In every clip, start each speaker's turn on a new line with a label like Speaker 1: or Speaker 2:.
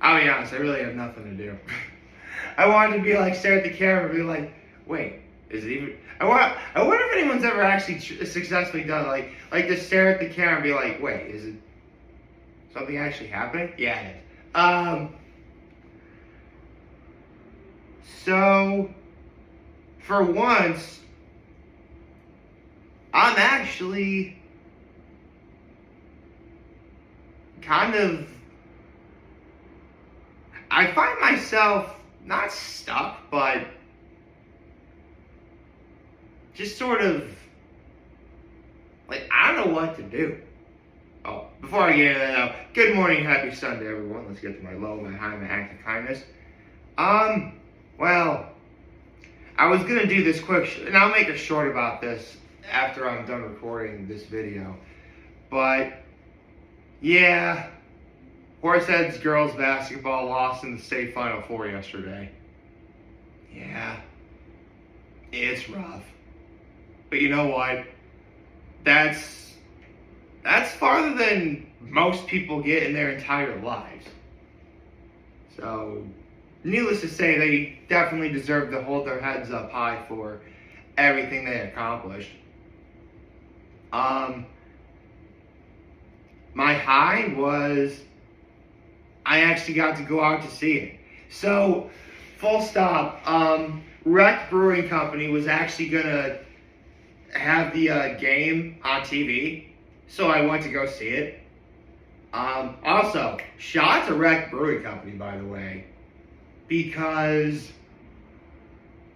Speaker 1: I'll be honest, I really have nothing to do. I wanted to be like, stare at the camera and be like, wait, is it even? I wonder if anyone's ever actually successfully done like to stare at the camera and be like, wait, is it something actually happening? Yeah, it is. So, for once, I'm actually kind of, I find myself not stuck, but just sort of, like, I don't know what to do. Oh, before I get into that, good morning, happy Sunday, everyone. Let's get to my low, my high, my act of kindness. Well, I was gonna do this quick, and I'll make a short about this after I'm done recording this video. But, yeah, Horseheads girls basketball lost in the state Final Four yesterday. Yeah, it's rough. But you know what? That's farther than most people get in their entire lives. So, needless to say, they definitely deserve to hold their heads up high for everything they accomplished. My high was I actually got to go out to see it. So, full stop. Wreck Brewing Company was actually gonna have the game on TV, so I went to go see it. Also, shout out to Wreck Brewing Company, by the way, because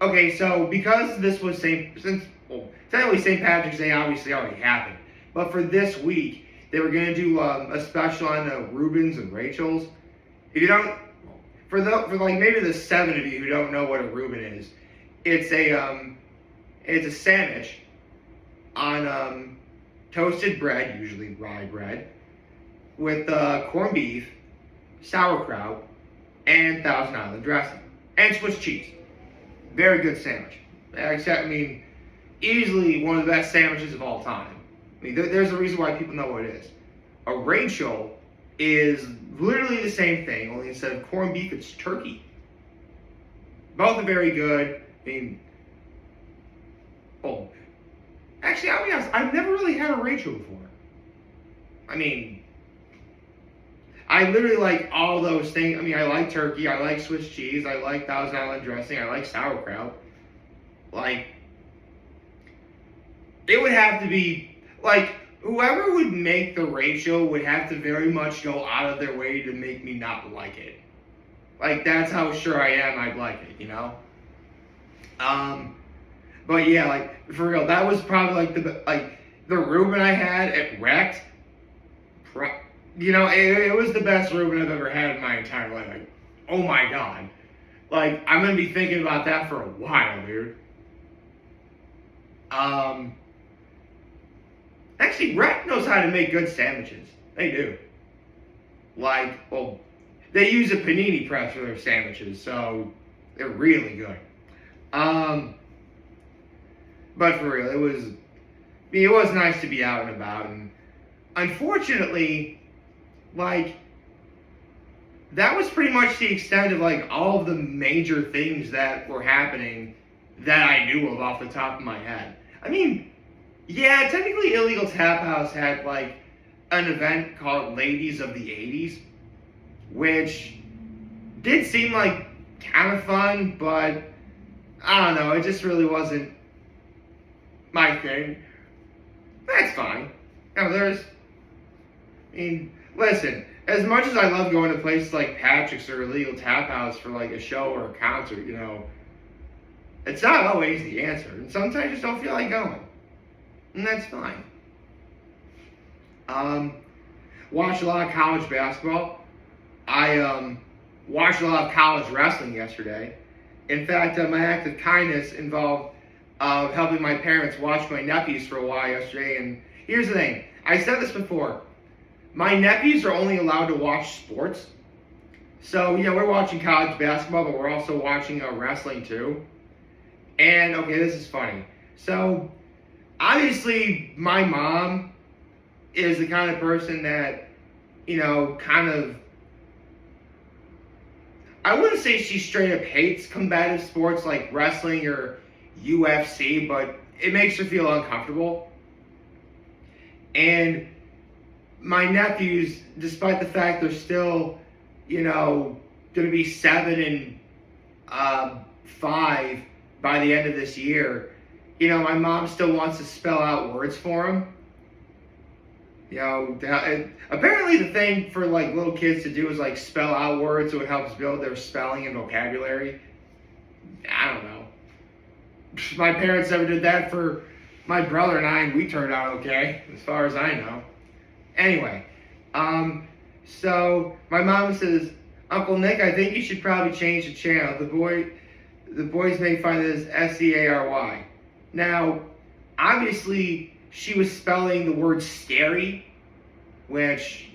Speaker 1: this was technically St. Patrick's Day obviously already happened, but for this week they were gonna do a special on the Reubens and Rachel's. If you don't, for like maybe the 7 of you who don't know what a Reuben is, it's a sandwich on toasted bread, usually rye bread, with corned beef, sauerkraut, and Thousand Island dressing, and Swiss cheese. Very good sandwich. Easily one of the best sandwiches of all time. There's a reason why people know what it is. A Rachel is literally the same thing, only instead of corned beef, it's turkey. Both are very good. Actually, I'll be honest, I've never really had a Rachel before. I literally like all those things. I like turkey, I like Swiss cheese, I like Thousand Island dressing, I like sauerkraut. It would have to be, whoever would make the Rachel would have to very much go out of their way to make me not like it. That's how sure I am I'd like it, you know? But yeah, for real, that was probably the Reuben I had at Wrecked. It was the best Reuben I've ever had in my entire life. Oh my god. I'm gonna be thinking about that for a while, dude. Actually, Wreck knows how to make good sandwiches. They do. They use a panini press for their sandwiches, so they're really good. But for real, it was nice to be out and about, and unfortunately, that was pretty much the extent of all of the major things that were happening that I knew of off the top of my head. Yeah, technically Illegal Tap House had an event called Ladies of the 80s, which did seem kind of fun, but I don't know, it just really wasn't my thing. That's fine. Listen, as much as I love going to places like Patrick's or Illegal Tap House for a show or a concert, it's not always the answer, and sometimes I just don't feel like going. And that's fine. Watched a lot of college basketball. I watched a lot of college wrestling yesterday. In fact, my act of kindness involved helping my parents watch my nephews for a while yesterday. And here's the thing. I said this before. My nephews are only allowed to watch sports. So, we're watching college basketball, but we're also watching wrestling too. And, okay, this is funny. So, obviously, my mom is the kind of person that, kind of I wouldn't say she straight up hates combative sports like wrestling or UFC, but it makes her feel uncomfortable. And my nephews, despite the fact they're still, going to be 7 and 5 by the end of this year, my mom still wants to spell out words for them. Apparently the thing for like little kids to do is like spell out words, so it helps build their spelling and vocabulary. I don't know. My parents never did that for my brother and I, and we turned out okay, as far as I know. Anyway, so my mom says, Uncle Nick, I think you should probably change the channel. The boys may find this S-C-A-R-Y. Now, obviously, she was spelling the word scary, which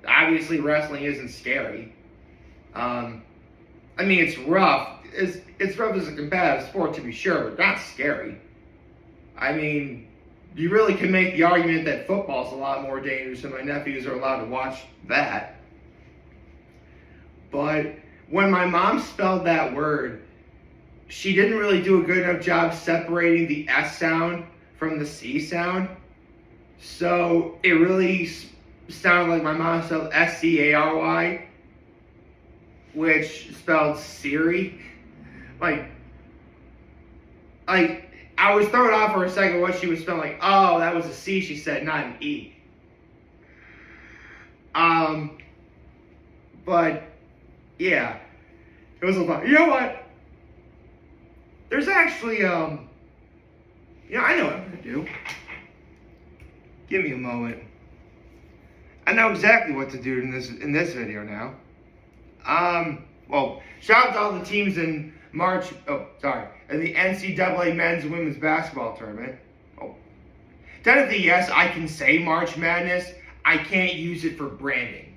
Speaker 1: obviously wrestling isn't scary. It's rough. It's rough as a competitive sport, to be sure, but not scary. You really can make the argument that football's a lot more dangerous, and my nephews are allowed to watch that. But when my mom spelled that word, she didn't really do a good enough job separating the S sound from the C sound. So it really sounded like my mom spelled S-C-A-R-Y, which spelled Siri. Like I was thrown off for a second what she was spelling. Like, oh, that was a C, she said, not an E. But yeah, it was a lot. You know what? There's actually, I know what I'm gonna do. Give me a moment. I know exactly what to do in this video now. Well, shout out to all the teams in in the NCAA men's and women's basketball tournament. Oh, technically, yes, I can say March Madness. I can't use it for branding.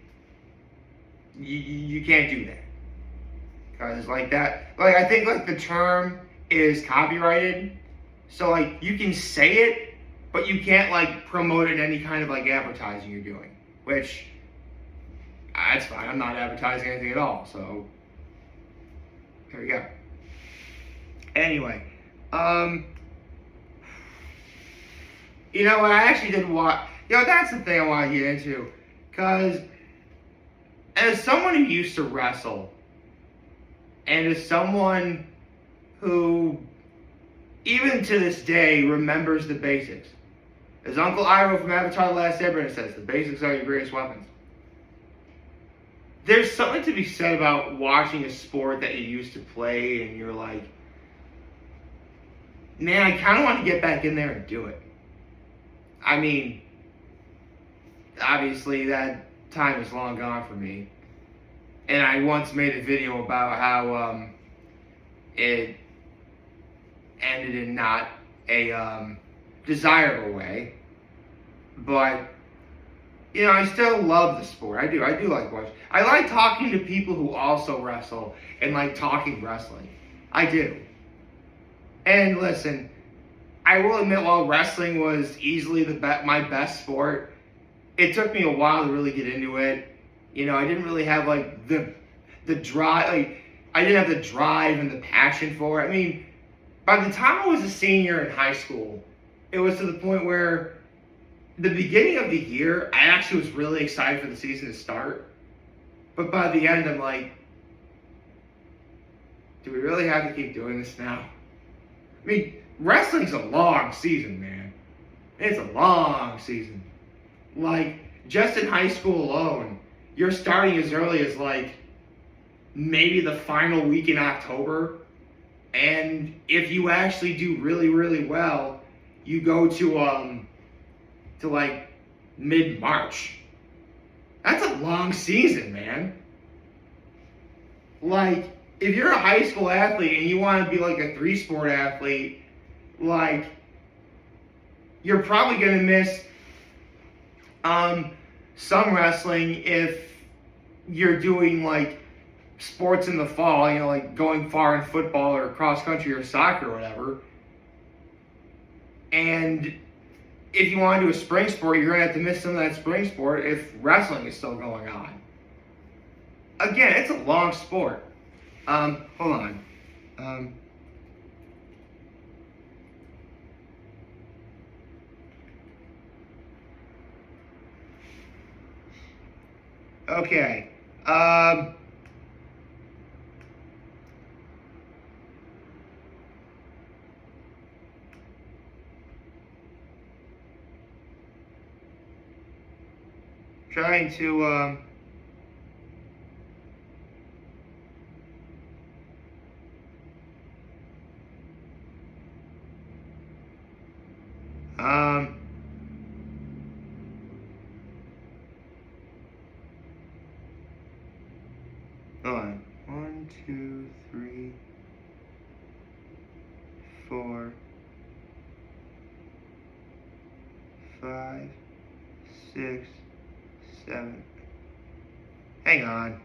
Speaker 1: You can't do that. Because I think the term is copyrighted. So you can say it, but you can't promote it in any kind of advertising you're doing. Which, that's fine. I'm not advertising anything at all. So, there we go. Anyway, what I actually did watch. That's the thing I want to get into, because as someone who used to wrestle, and as someone who, even to this day, remembers the basics, as Uncle Iroh from Avatar: The Last Airbender says, the basics are your greatest weapons. There's something to be said about watching a sport that you used to play, and you're like, man, I kind of want to get back in there and do it. Obviously that time is long gone for me. And I once made a video about how it ended in not a desirable way. But, I still love the sport. I do like watching. I like talking to people who also wrestle and like talking wrestling. I do. And listen, I will admit, while wrestling was easily my best sport, it took me a while to really get into it. I didn't really have the drive. I didn't have the drive and the passion for it. By the time I was a senior in high school, it was to the point where the beginning of the year, I actually was really excited for the season to start. But by the end, I'm like, do we really have to keep doing this now? Wrestling's a long season, man. It's a long season. Just in high school alone, you're starting as early as maybe the final week in October. And if you actually do really, really well, you go to mid-March. That's a long season, man. If you're a high school athlete and you want to be a 3-sport athlete, you're probably going to miss some wrestling if you're doing sports in the fall, going far in football or cross country or soccer or whatever. And if you want to do a spring sport, you're going to have to miss some of that spring sport if wrestling is still going on. Again, it's a long sport. Hold on. Okay. Trying to, hold on. 1, 2, 3, 4, 5, 6, 7. Hang on.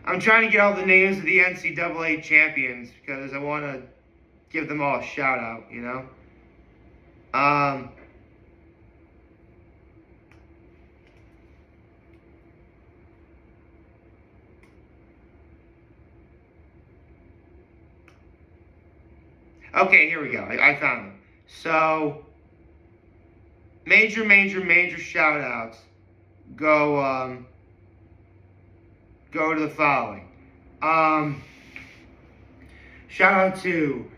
Speaker 1: I'm trying to get all the names of the NCAA champions because I want to give them all a shout out, you know? Okay, here we go. I found them. So, major shout outs go to the following. Shout out to,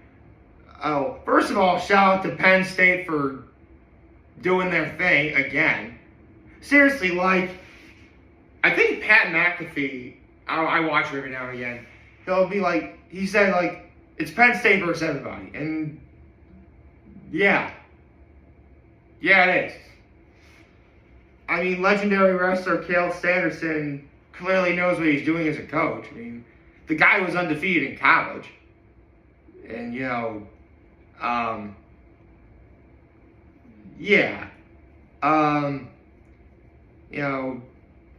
Speaker 1: first of all, shout out to Penn State for doing their thing again. Seriously, like, I think Pat McAfee, I watch him every now and again, he'll be like, he said, like, it's Penn State versus everybody. And, yeah. Yeah, it is. I mean, legendary wrestler Cael Sanderson clearly knows what he's doing as a coach. I mean, the guy was undefeated in college. And, yeah.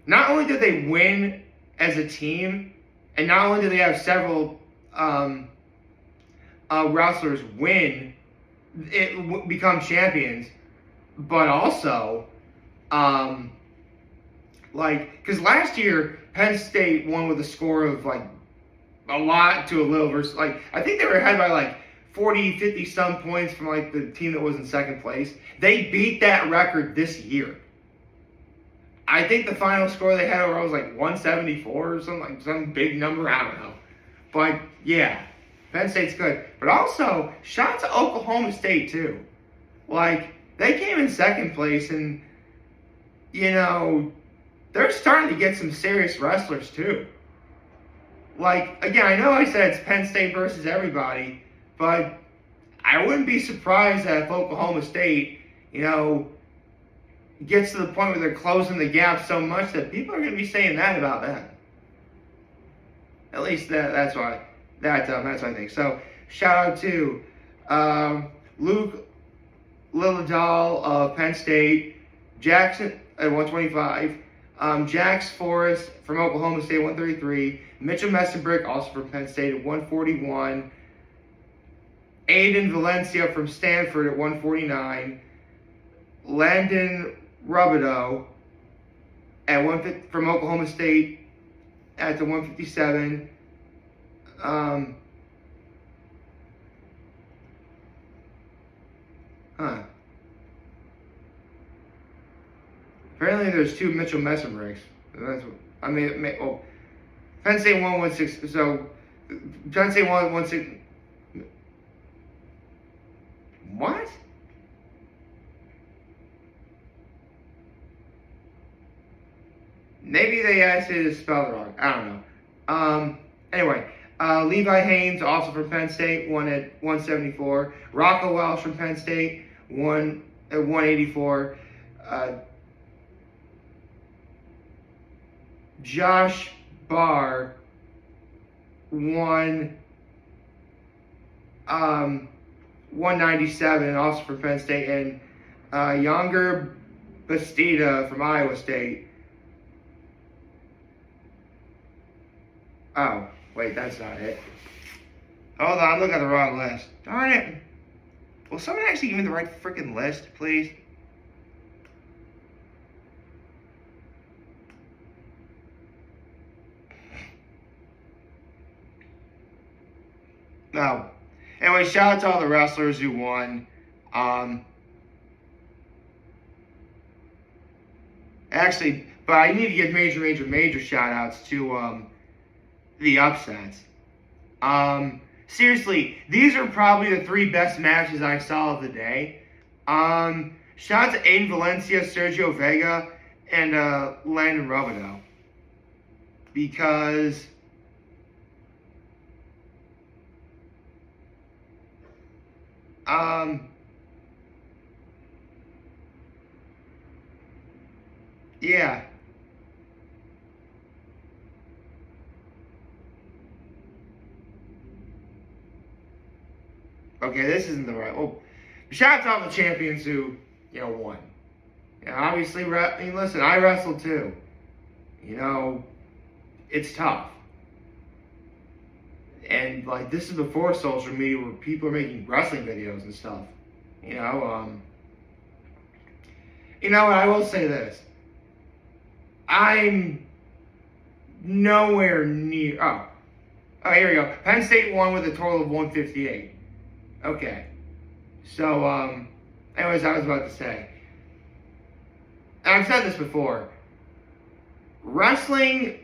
Speaker 1: Not only did they win as a team, and not only did they have several wrestlers become champions, but also, because last year Penn State won with a score of like a lot to a little versus, like, I think they were ahead by like 40, 50 some points from like the team that was in second place. They beat that record this year. I think the final score they had overall was like 174 or something, like some big number. I don't know. But yeah, Penn State's good. But also, shout out to Oklahoma State too. Like, they came in second place, and, they're starting to get some serious wrestlers too. Like, again, I know I said it's Penn State versus everybody, but I wouldn't be surprised that if Oklahoma State, gets to the point where they're closing the gap so much that people are going to be saying that about them. At least that's what I think. So, shout out to Luke Lillidahl of Penn State, Jackson at 125, Jax Forrest from Oklahoma State 133, Mitchell Messenbrick also from Penn State at 141, Aiden Valencia from Stanford at 149, Landon Rubidoux at from Oklahoma State at the 157. Apparently, there's two Mitchell Messenbricks. That's what, Penn State 116. So Penn State 116. What? Maybe they asked you to spell it wrong. I don't know. Anyway, Levi Haynes, also from Penn State, won at 174. Rocco Welsh from Penn State, won at 184. Josh Barr won 197, also from Penn State, and Younger Bastida from Iowa State. Oh, wait, that's not it. Hold on, I'm looking at the wrong list. Darn it. Will someone actually give me the right freaking list, please? No. Anyway, shout out to all the wrestlers who won. Actually, but I need to give major shout outs to the upsets. Seriously, these are probably the 3 best matches I saw of the day. Shout out to Aiden Valencia, Sergio Vega, and Landon Robideau. Because yeah. Okay, this isn't the right. Well, shout out to all the champions who, won. Obviously, listen, I wrestled too. It's tough. And, this is before social media where people are making wrestling videos and stuff. I will say this. I'm nowhere near. Oh, here we go. Penn State won with a total of 158. Okay. So, anyways, I was about to say. And I've said this before. Wrestling.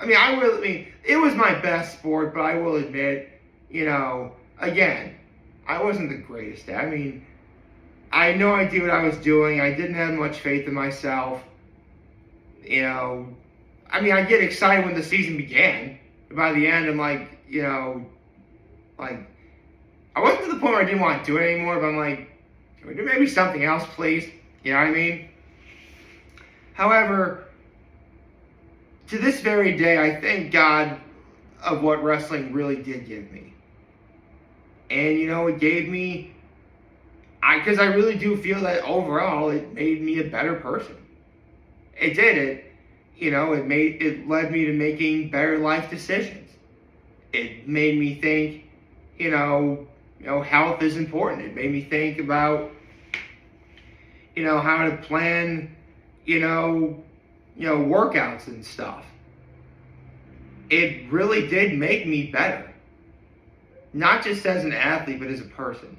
Speaker 1: It was my best sport, but I will admit, again, I wasn't the greatest at it. I had no idea what I was doing. I didn't have much faith in myself. I get excited when the season began. By the end, I'm like, I wasn't to the point where I didn't want to do it anymore, but I'm like, can we do maybe something else, please? You know what I mean? However, to this very day, I thank God of what wrestling really did give me. And, it gave me, because I really do feel that overall it made me a better person. It did it. It led me to making better life decisions. It made me think, health is important. It made me think about, how to plan, workouts and stuff. It really did make me better. Not just as an athlete, but as a person.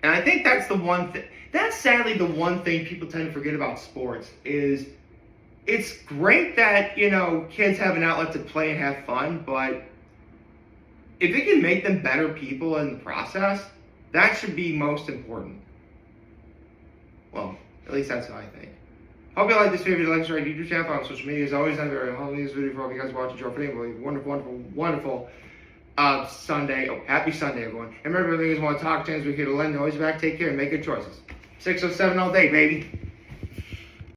Speaker 1: And I think that's the one thing, that's sadly the one thing people tend to forget about sports is it's great that, kids have an outlet to play and have fun, but if it can make them better people in the process, that should be most important. Well, at least that's what I think. Hope you like this video. Like, share our YouTube channel, follow on social media. As always, I'm very humble this video for all you guys watching. Enjoy for wonderful Sunday. Oh, happy Sunday, everyone. And remember, if you guys want to talk to us, we're here to lend. Always back. Take care and make good choices. 607 all day, baby.